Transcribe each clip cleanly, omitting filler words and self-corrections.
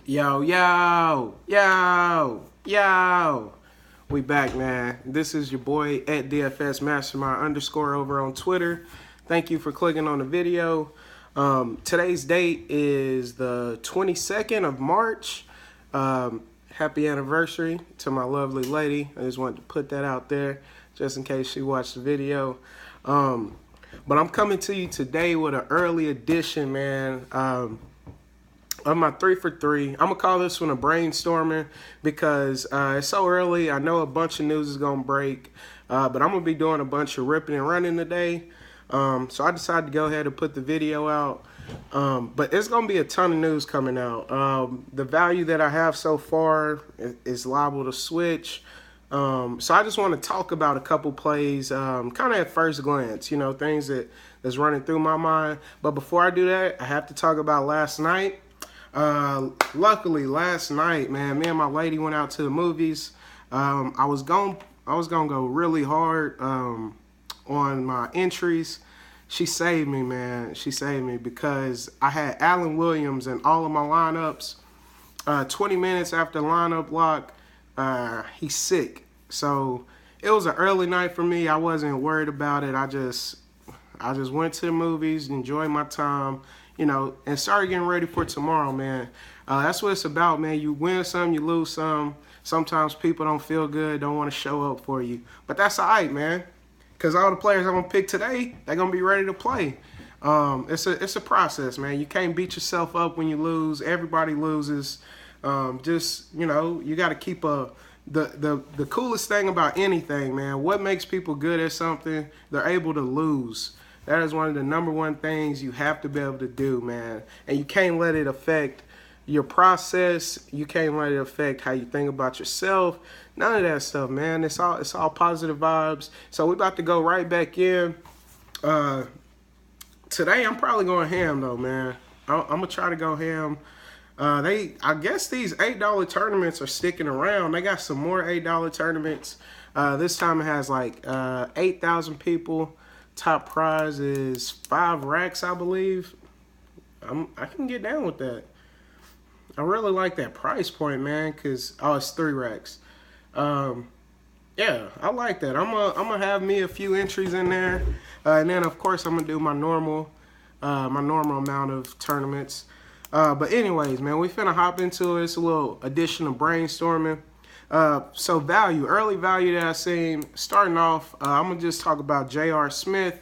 Yo, yo, yo, yo. We back, man. This is your boy at DFSMasterMind _ over on Twitter. Thank you for clicking on the video. Today's date is the 22nd of March. Happy anniversary to my lovely lady. I just wanted to put that out there just in case she watched the video. But I'm coming to you today with an early edition, man. Of my 3 for 3. I'm gonna call this one a brainstorming because it's so early. I know a bunch of news is gonna break, but I'm gonna be doing a bunch of ripping and running today. So I decided to go ahead and put the video out. But it's gonna be a ton of news coming out. The value that I have so far is liable to switch. So I just want to talk about a couple plays, kind of at first glance, you know, things that's running through my mind. But before I do that, I have to talk about last night. Luckily last night, man, me and my lady went out to the movies. I was gonna go really hard on my entries. She saved me, man. She saved me because I had Allen Williams in all of my lineups. 20 minutes after lineup lock, he's sick. So it was an early night for me. I wasn't worried about it. I just went to the movies, enjoyed my time, you know, and started getting ready for tomorrow, man. That's what it's about, man. You win some, you lose some. Sometimes people don't feel good, don't want to show up for you. But that's all right, man, because all the players I'm going to pick today, they're going to be ready to play. It's a process, man. You can't beat yourself up when you lose. Everybody loses. Just, you know, you got to keep the coolest thing about anything, man, what makes people good at something, they're able to lose. That is one of the #1 things you have to be able to do, man. And you can't let it affect your process. You can't let it affect how you think about yourself. None of that stuff, man. It's all positive vibes. So we're about to go right back in. Today I'm probably going ham though, man. I'm gonna try to go ham. I guess these $8 tournaments are sticking around. They got some more $8 tournaments. This time it has like 8,000 people. Top prize is 5 racks, I believe. I can get down with that. I really like that price point, man, because it's 3 racks. Yeah, I like that. I'm gonna have me a few entries in there, and then of course I'm gonna do my normal amount of tournaments. But anyways, man, we finna hop into it. It's a little addition of brainstorming. So early value that I seen. Starting off, I'm gonna just talk about J.R. Smith.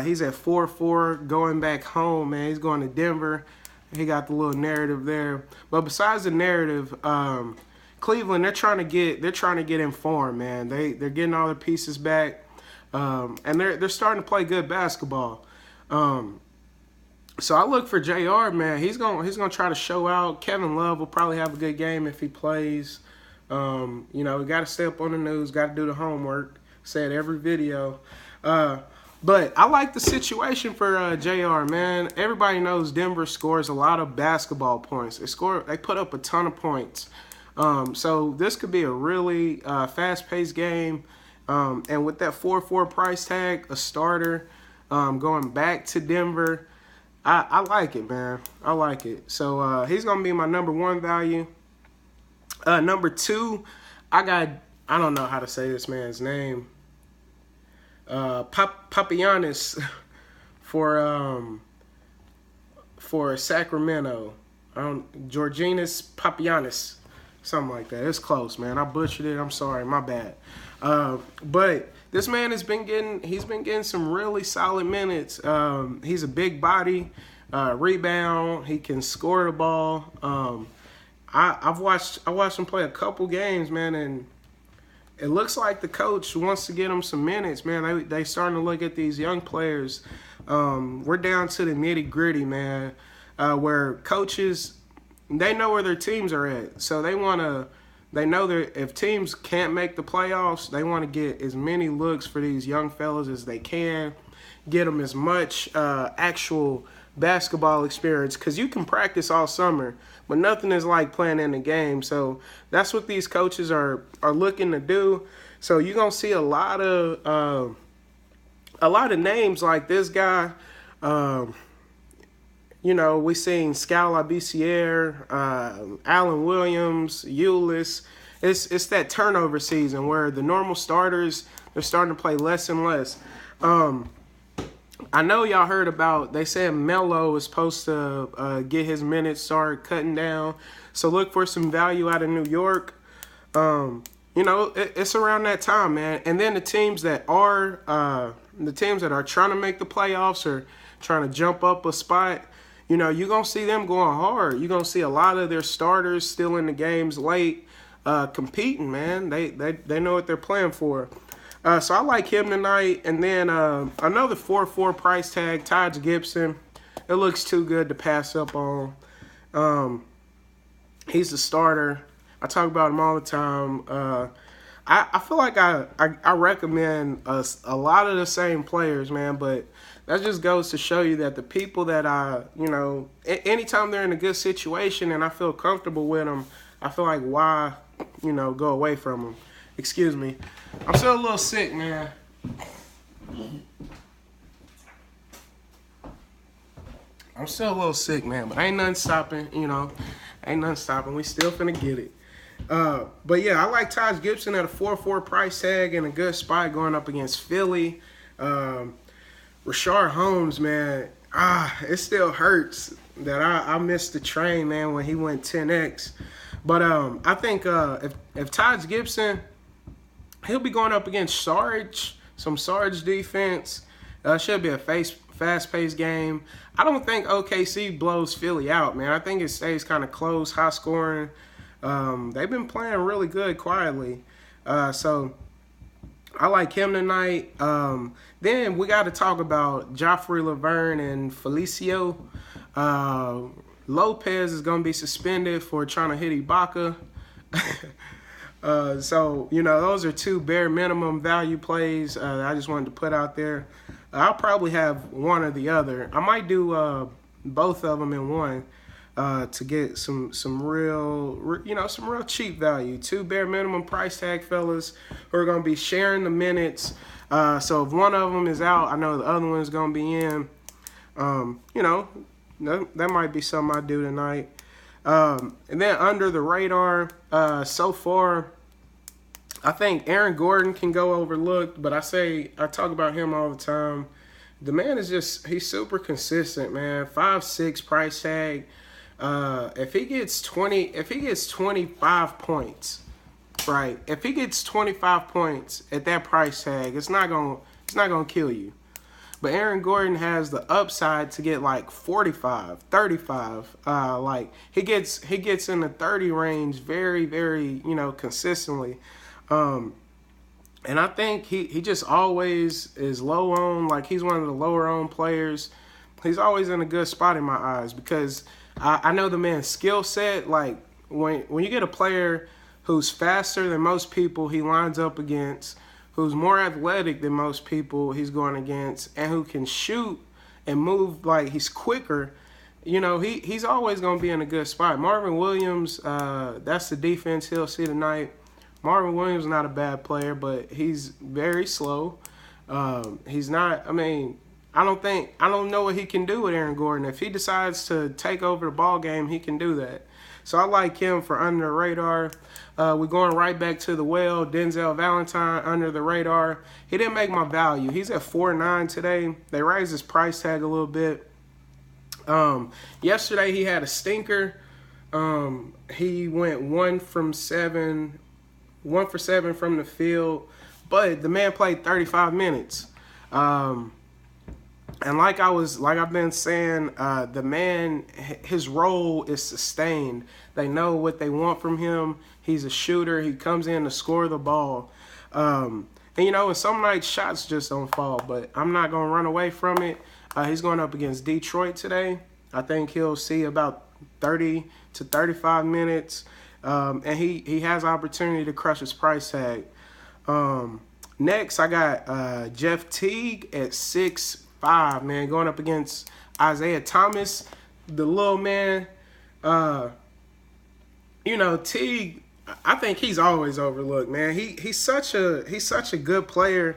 He's at 4-4, going back home, man. He's going to Denver. He got the little narrative there. But besides the narrative, Cleveland, they're trying to get informed, man. They're getting all their pieces back, and they're starting to play good basketball. So I look for JR, man. He's gonna try to show out. Kevin Love will probably have a good game if he plays. You know, we got to stay up on the news, got to do the homework. Say it every video. But I like the situation for JR, man. Everybody knows Denver scores a lot of basketball points. They put up a ton of points. So this could be a really fast-paced game. And with that 4-4 price tag, a starter going back to Denver, I like it, man. I like it. So he's going to be my #1 value. #2, I don't know how to say this man's name. Papagiannis for Sacramento. Georginas Papagiannis, something like that. It's close, man. I butchered it. I'm sorry, my bad. But this man he's been getting some really solid minutes. He's a big body, rebound. He can score the ball. I watched him play a couple games, man, and it looks like the coach wants to get him some minutes, man. They starting to look at these young players. We're down to the nitty gritty, man, where coaches, they know where their teams are at, so they know that if teams can't make the playoffs, they want to get as many looks for these young fellas as they can, get them as much actual basketball experience, because you can practice all summer, but nothing is like playing in the game. So that's what these coaches are looking to do. So you're gonna see a lot of names like this guy. We seen Scala Bissiere, Allen Williams, Eulis. It's that turnover season where the normal starters, they're starting to play less and less. I know y'all heard about, they said Melo is supposed to get his minutes started cutting down. So look for some value out of New York. It's around that time, man. And then the teams that are trying to make the playoffs or trying to jump up a spot, you're going to see them going hard. You're going to see a lot of their starters still in the games late, competing, man. They know what they're playing for. So I like him tonight. And then another 4-4 price tag, Taj Gibson. It looks too good to pass up on. He's the starter. I talk about him all the time. I feel like I recommend a lot of the same players, man, but that just goes to show you that the people that anytime they're in a good situation and I feel comfortable with them, I feel like why, go away from them. Excuse me. I'm still a little sick, man. But ain't nothing stopping, Ain't nothing stopping. We still finna get it. But yeah, I like Taj Gibson at a 4-4 price tag and a good spot going up against Philly. Rashard Holmes, man, it still hurts that I missed the train, man, when he went 10x. But I think if Taj Gibson, he'll be going up against Sarge, some Sarge defense. Should be a fast-paced game. I don't think OKC blows Philly out, man. I think it stays kind of close, high-scoring. They've been playing really good quietly. So I like him tonight. Then we got to talk about Joffrey Laverne and Felicio. Lopez is going to be suspended for trying to hit Ibaka. So, those are two bare minimum value plays I just wanted to put out there. I'll probably have one or the other. I might do both of them in one to get some real cheap value. Two bare minimum price tag fellas who are going to be sharing the minutes. So if one of them is out, I know the other one is going to be in. That might be something I do tonight. And then under the radar, so far, I think Aaron Gordon can go overlooked, but I talk about him all the time. The man is he's super consistent, man. 5'6" price tag. If he gets 25 points, right? If he gets 25 points at that price tag, it's not gonna kill you. But Aaron Gordon has the upside to get like 45, 35. He gets in the 30 range very, very, consistently. And I think he just always is low on, like he's one of the lower owned players. He's always in a good spot in my eyes because I know the man's skill set. Like when you get a player who's faster than most people he lines up against, who's more athletic than most people he's going against, and who can shoot and move, like he's quicker, he's always going to be in a good spot. Marvin Williams, that's the defense he'll see tonight. Marvin Williams is not a bad player, but he's very slow. He's not, I don't know what he can do with Aaron Gordon. If he decides to take over the ball game, he can do that. So I like him for under the radar. We're going right back to the well. Denzel Valentine, under the radar. He didn't make my value. He's at 4.9 today. They raised his price tag a little bit. Yesterday he had a stinker. He went 1 for 7 from the field, but the man played 35 minutes. And like I've been saying, the man, his role is sustained. They know what they want from him. He's a shooter. He comes in to score the ball. And some nights shots just don't fall, but I'm not going to run away from it. He's going up against Detroit today. I think he'll see about 30 to 35 minutes. And he has opportunity to crush his price tag. Next, I got Jeff Teague at 6'5", man, going up against Isaiah Thomas, the little man. Teague, I think he's always overlooked, man. He's such a good player.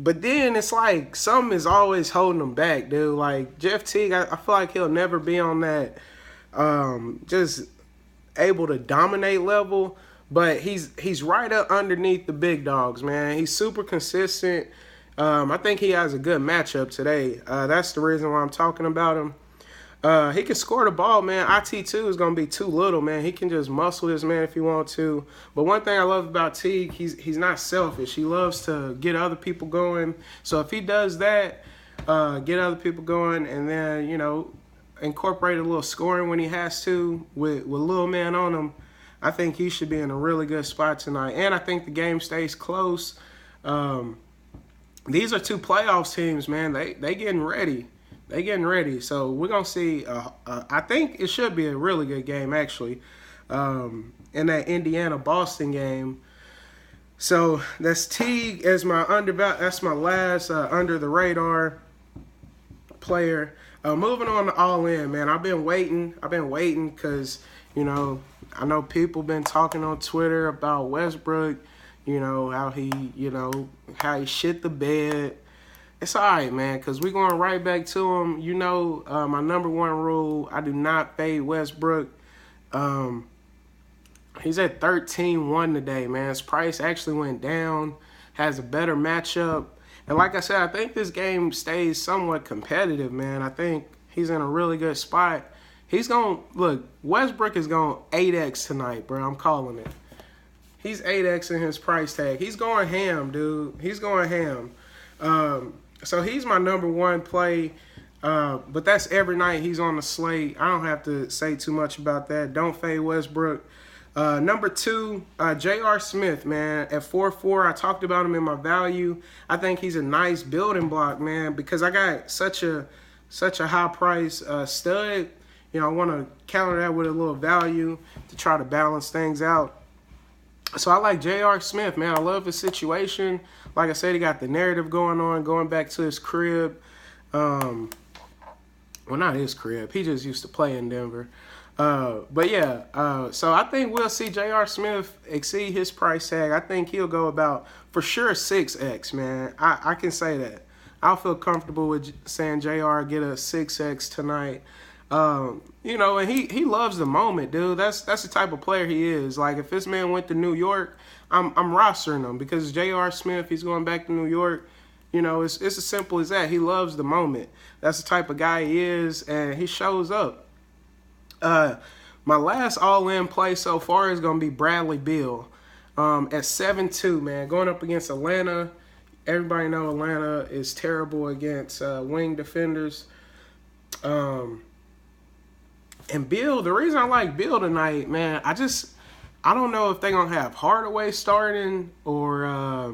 But then it's like something is always holding him back, dude. Like Jeff Teague, I feel like he'll never be on that just able to dominate level. But he's right up underneath the big dogs, man. He's super consistent. I think he has a good matchup today. That's the reason why I'm talking about him. He can score the ball, man. IT2 is going to be too little, man. He can just muscle this man if he wants to. But one thing I love about Teague, he's not selfish. He loves to get other people going. So if he does that, get other people going, and then, you know, incorporate a little scoring when he has to with little man on him, I think he should be in a really good spot tonight. And I think the game stays close. These are two playoffs teams, man. They getting ready. They getting ready. So we're going to see. I think it should be a really good game, actually, in that Indiana-Boston game. So that's Teague as my that's my last under-the-radar player. Moving on to all-in, man. I've been waiting because, you know, I know people been talking on Twitter about Westbrook, you know, how he shit the bed. It's all right, man, because we're going right back to him. You know, my number one rule, I do not fade Westbrook. He's at 13-1 today, man. His price actually went down, has a better matchup. And like I said, I think this game stays somewhat competitive, man. I think he's in a really good spot. He's going to, look, Westbrook is going 8X tonight, bro. I'm calling it. He's 8X in his price tag. He's going ham, dude. He's going ham. So he's my number one play, but that's every night he's on the slate. I don't have to say too much about that. Don't fade Westbrook. Number two, J.R. Smith, man, at 4-4. I talked about him in my value. I think he's a nice building block, man, because I got such a high price stud. You know, I want to counter that with a little value to try to balance things out. So I like J.R. Smith, man. I love his situation. Like I said, he got the narrative going on, going back to his crib. Well, not his crib. He just used to play in Denver. But yeah, so I think we'll see J.R. Smith exceed his price tag. I think he'll go about, for sure, 6X, man. I can say that. I'll feel comfortable with saying J.R. get a 6X tonight. You know, and he loves the moment, dude. That's the type of player he is. Like, if this man went to New York, I'm rostering him because J.R. Smith, he's going back to New York. You know, it's as simple as that. He loves the moment. That's the type of guy he is, and he shows up. My last all-in play so far is going to be Bradley Beal at 7-2, man. Going up against Atlanta. Everybody know Atlanta is terrible against wing defenders. And Beal, the reason I like Beal tonight, man, I don't know if they're going to have Hardaway starting or I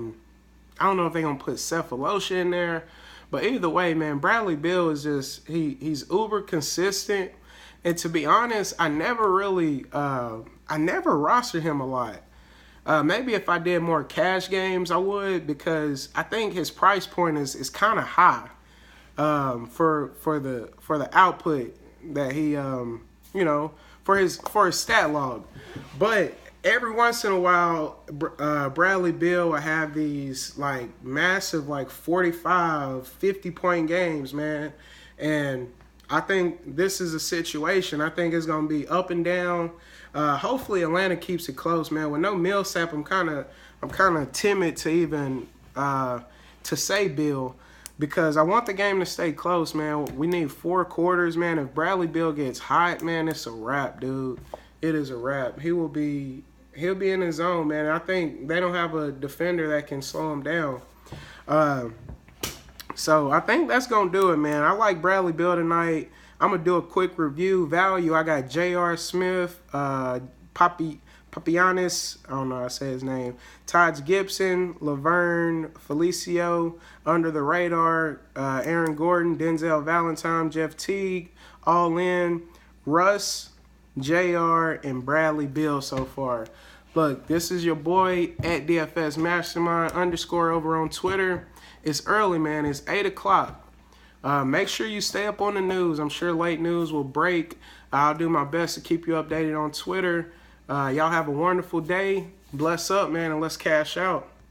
don't know if they're going to put Cephalosha in there. But either way, man, Bradley Beal is just, he's uber consistent. And to be honest, I never rostered him a lot. Maybe if I did more cash games, I would, because I think his price point is kind of high for the output that he you know, for his stat log. But every once in a while, Bradley Beal will have these like massive like 45, 50-point games, man. And I think this is a situation. I think it's gonna be up and down. Hopefully Atlanta keeps it close, man. With no Millsap, I'm kind of timid to even to say Beal, because I want the game to stay close, man. We need 4 quarters, man. If Bradley Beal gets hot, man, it's a wrap, dude. It is a wrap. He'll be in his zone, man. I think they don't have a defender that can slow him down. So I think that's going to do it, man. I like Bradley Beal tonight. I'm going to do a quick review. Value, I got J.R. Smith, Papianis, I don't know how to say his name, Taj Gibson, Laverne, Felicio, Under the Radar, Aaron Gordon, Denzel Valentine, Jeff Teague, All In, Russ, J.R., and Bradley Beal so far. Look, this is your boy at DFSMasterMind _ over on Twitter. It's early, man. It's 8 o'clock. Make sure you stay up on the news. I'm sure late news will break. I'll do my best to keep you updated on Twitter. Y'all have a wonderful day. Bless up, man, and let's cash out.